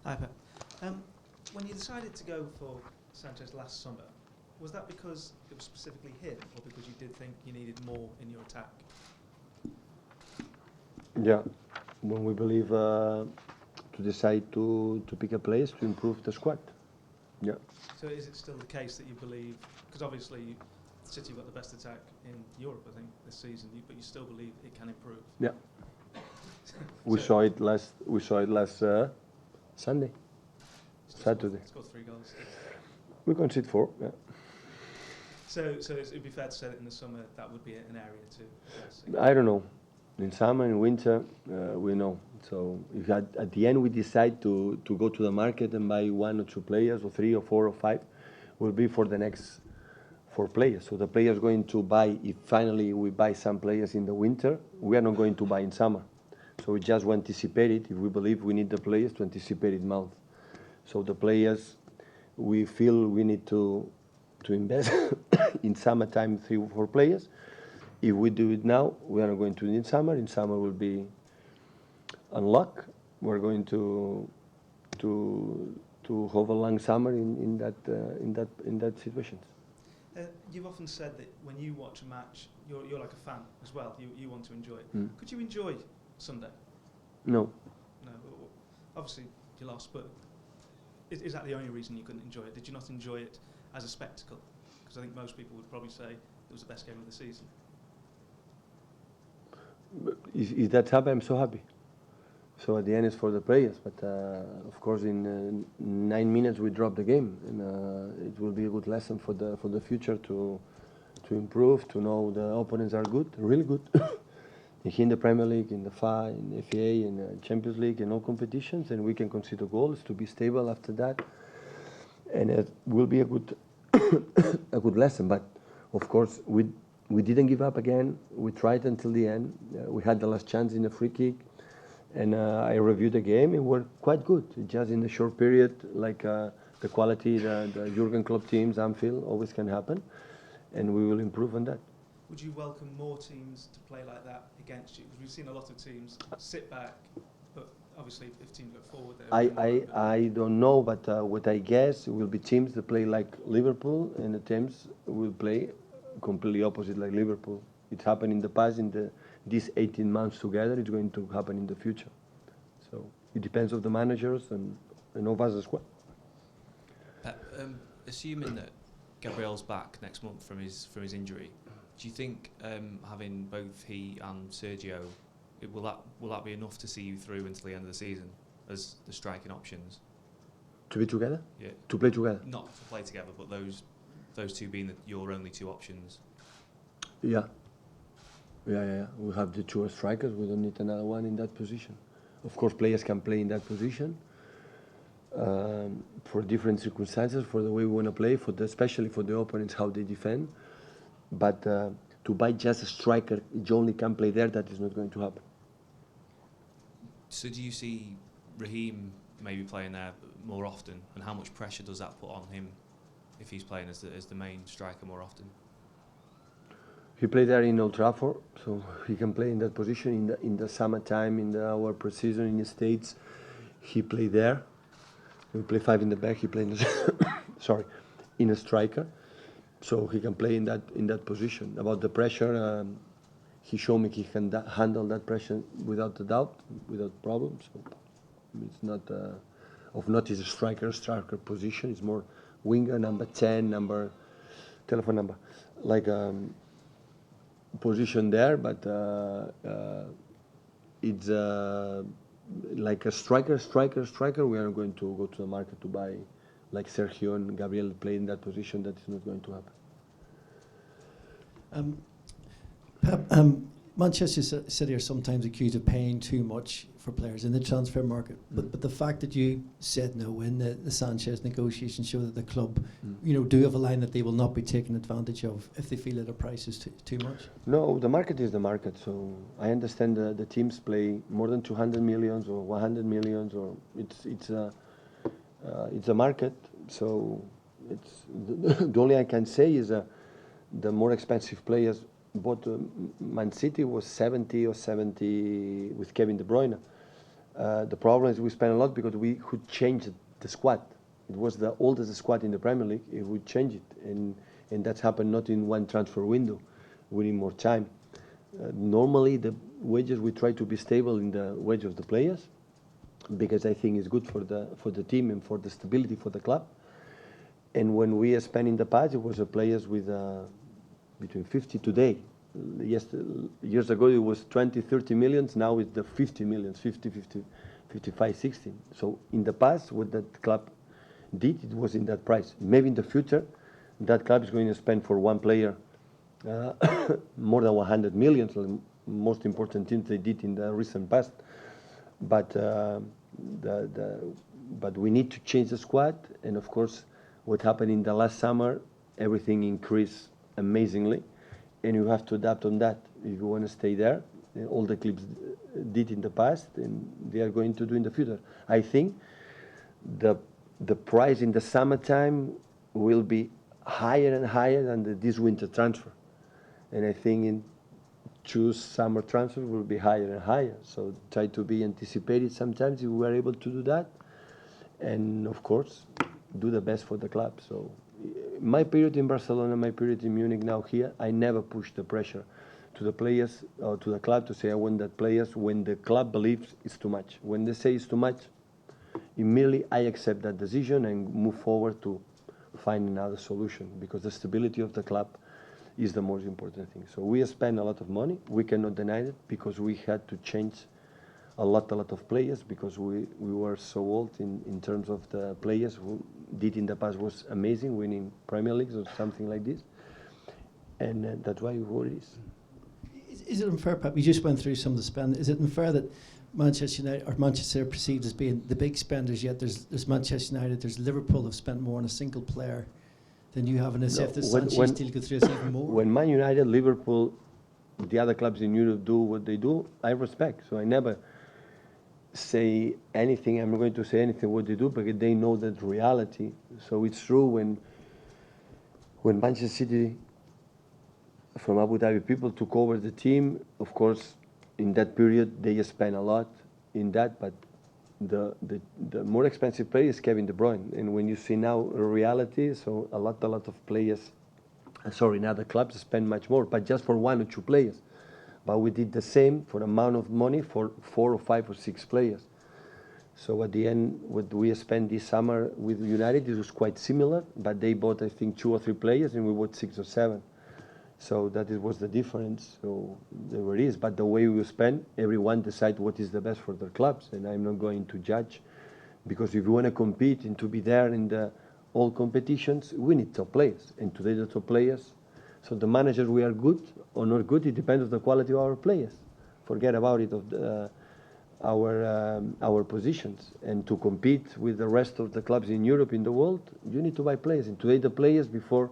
Hi, Pep. When you decided to go for Sanchez last summer, was that because it was specifically him, or because you did think you needed more in your attack? Yeah, when we believe to decide to pick a place to improve the squad. Yeah. So is it still the case that you believe, because obviously City have got the best attack in Europe, I think, this season, but you still believe it can improve? Yeah. We saw it last Sunday, Saturday. Scored 3 goals. We conceded 4. Yeah. So it'd be fair to say that in the summer that would be an area to address. I don't know. In summer and winter, we know. So if at the end we decide to go to the market and buy 1 or 2 players, or 3 or 4 or 5, will be for the next 4 players. So the players going to buy, if finally we buy some players in the winter, we are not going to buy in summer. So we just anticipate it. If we believe we need the players, to anticipate it month. So the players, we feel we need to invest in summertime 3 or 4 players. If we do it now, we are not going to do it in summer. In summer will be unlock. We're going to have a long summer in that situations. You've often said that when you watch a match, you're like a fan as well. You want to enjoy it. Could you enjoy Sunday? No. No. Obviously, you lost, but is that the only reason you couldn't enjoy it? Did you not enjoy it as a spectacle? Because I think most people would probably say it was the best game of the season. If that happened, I'm so happy. So at the end, it's for the players. But of course, in 9 minutes, we dropped the game, and it will be a good lesson for the future to improve, to know the opponents are good, really good. In the Premier League, in the FA, in the FA, in the Champions League, in all competitions, and we can consider goals to be stable after that, and it will be a good a good lesson. But of course, we didn't give up again. We tried until the end. We had the last chance in the free kick, and I reviewed the game. It was quite good. Just in a short period, like the quality, the Jurgen Klopp teams, Anfield, always can happen, and we will improve on that. Would you welcome more teams to play like that against you? Because we've seen a lot of teams sit back, but obviously if teams go forward, I don't know, but what I guess will be teams that play like Liverpool, and the teams will play completely opposite like Liverpool. It happened in the past, these 18 months together. It's going to happen in the future. So it depends on the managers and of us as well. Assuming that Gabriel's back next month from his injury, do you think having both he and Sergio, will that be enough to see you through until the end of the season as the striking options? To be together? Yeah. To play together? Not to play together, but those two being your only 2 options. Yeah. We have the 2 strikers. We don't need another one in that position. Of course, players can play in that position for different circumstances, for the way we want to play, especially for the opponents, how they defend. But to buy just a striker, you only can play there, that is not going to happen. So do you see Raheem maybe playing there more often, and how much pressure does that put on him if he's playing as the main striker more often? He played there in Old Trafford, so he can play in that position in the summertime, in our pre-season in the States. He played there. We play 5 in the back. He played in a striker, so he can play in that position. About the pressure, he showed me he can handle that pressure without a doubt, without problems. So it's not his striker position. It's more winger, number 10, telephone number, like position there, but it's like a striker. We are going to go to the market to buy, like Sergio and Gabriel play in that position. That is not going to happen. Pep, Manchester City are sometimes accused of paying too much for players in the transfer market, but the fact that you said no in the Sanchez negotiations show that the club, do have a line that they will not be taken advantage of if they feel that a price is too much. No, the market is the market. So I understand the teams play more than 200 millions or 100 millions, or it's a market. So it's the only I can say is the more expensive players. But Man City was 70 or 70 with Kevin De Bruyne. The problem is we spent a lot because we could change the squad. It was the oldest squad in the Premier League. It would change it, and that's happened not in one transfer window. We need more time. Normally, the wages we try to be stable in the wage of the players, because I think it's good for the team and for the stability for the club. And when we spent in the past, it was players with between 50 today. Years ago, it was 20, 30 millions. Now it's the 50 millions, 50, 55, 60. So in the past, what that club did, it was in that price. Maybe in the future, that club is going to spend for one player more than 100 millions. Like most important teams they did in the recent past. But but we need to change the squad, and of course, what happened in the last summer, everything increased amazingly, and you have to adapt on that if you want to stay there. All the clubs did in the past, and they are going to do in the future. I think the price in the summertime will be higher and higher than this winter transfer, and I think in choose summer transfer will be higher and higher. So try to be anticipated sometimes if we are able to do that, and of course do the best for the club. So my period in Barcelona, my period in Munich, now here, I never push the pressure to the players or to the club to say I want that players when the club believes it's too much. When they say it's too much, immediately I accept that decision and move forward to find another solution, because the stability of the club is the most important thing. So we spend a lot of money. We cannot deny it, because we had to change a lot of players, because we were so old in terms of the players who did in the past was amazing, winning Premier Leagues or something like this. And that's why what it is. Is it unfair, Pep? You just went through some of the spend. Is it unfair that Manchester United or Manchester are perceived as being the big spenders, yet there's Manchester United, there's Liverpool have spent more on a single player than you have, and as if the Sanchez deal go through us even more? When Man United, Liverpool, the other clubs in Europe do what they do, I respect. So I never say anything, I'm not going to say anything what they do, because they know that reality. So it's true when Manchester City from Abu Dhabi people took over the team, of course in that period they spent a lot in that, but the more expensive player is Kevin De Bruyne. And when you see now reality, so a lot of players, in other clubs spend much more, but just for one or two players. But we did the same for amount of money for 4 or 5 or 6 players. So at the end, what we spent this summer with United, it was quite similar, but they bought, I think, 2 or 3 players, and we bought 6 or 7. So that was the difference. So there it is. But the way we spend, everyone decide what is the best for their clubs, and I'm not going to judge, because if you want to compete and to be there in all competitions, we need top players. And today the top players, so the managers, we are good or not good, it depends on the quality of our players. Forget about it of our positions. And to compete with the rest of the clubs in Europe, in the world, you need to buy players. And today the players, before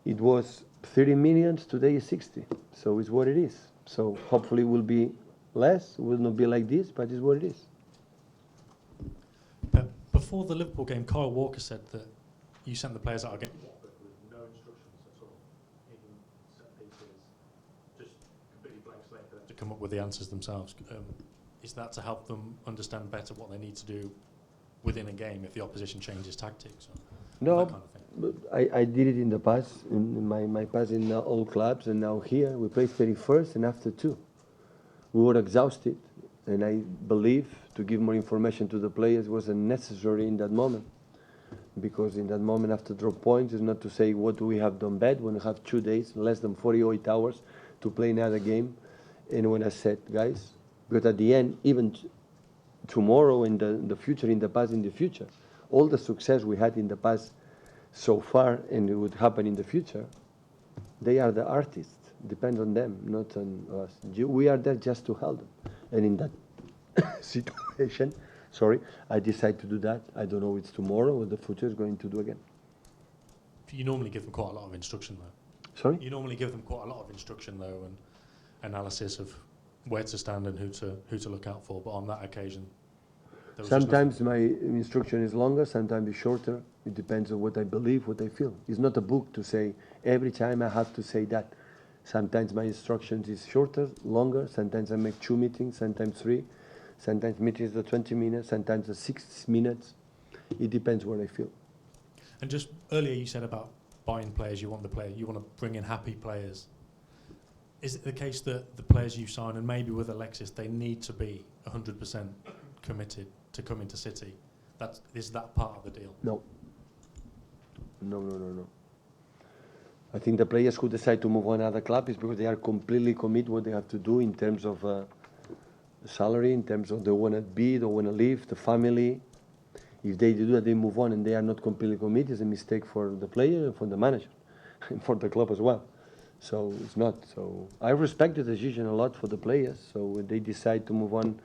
it was 30 millions, today is 60. So it's what it is. So hopefully it will be less, it will not be like this, but it's what it is. Before the Liverpool game, Kyle Walker said that you sent the players out again with no instructions at all, even set pieces, just completely blank slate for them to come up with the answers themselves. Is that to help them understand better what they need to do within a game if the opposition changes tactics? No, that kind of thing? I did it in the past, in my past in all clubs, and now here we play 31st and after 2. We were exhausted, and I believe to give more information to the players was necessary in that moment, because in that moment after drop points is not to say what we have done bad when we have 2 days, less than 48 hours to play another game. And when I said, guys, because at the end, even tomorrow in the future, in the past, in the future, all the success we had in the past so far, and it would happen in the future, they are the artists. Depends on them, not on us. We are there just to help them. And in that situation, I decide to do that. I don't know if it's tomorrow or the future is going to do again. You normally give them quite a lot of instruction, though. Sorry? You normally give them quite a lot of instruction, though, and analysis of where to stand and who to look out for. But on that occasion, there was sometimes my instruction is longer, sometimes it's shorter. It depends on what I believe, what I feel. It's not a book to say every time I have to say that. Sometimes my instructions is shorter, longer. Sometimes I make 2 meetings, sometimes 3. Sometimes meetings the 20 minutes, sometimes the 6 minutes. It depends what I feel. And just earlier you said about buying players, you want to bring in happy players. Is it the case that the players you sign, and maybe with Alexis, they need to be 100% committed to coming to City? Is that part of the deal? No. I think the players who decide to move on another club is because they are completely committed what they have to do in terms of salary, in terms of they want to be, they want to live, the family. If they do that, they move on and they are not completely committed, it's a mistake for the player and for the manager and for the club as well. So it's not. So I respect the decision a lot for the players. So when they decide to move on,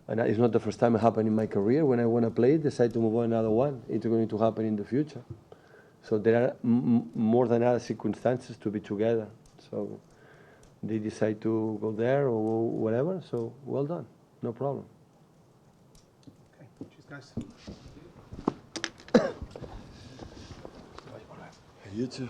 and it's not the first time it happened in my career, when I want to play, decide to move on another one, it's going to happen in the future. So there are more than other circumstances to be together. So they decide to go there or whatever, so well done, no problem. Okay, cheers guys. You too.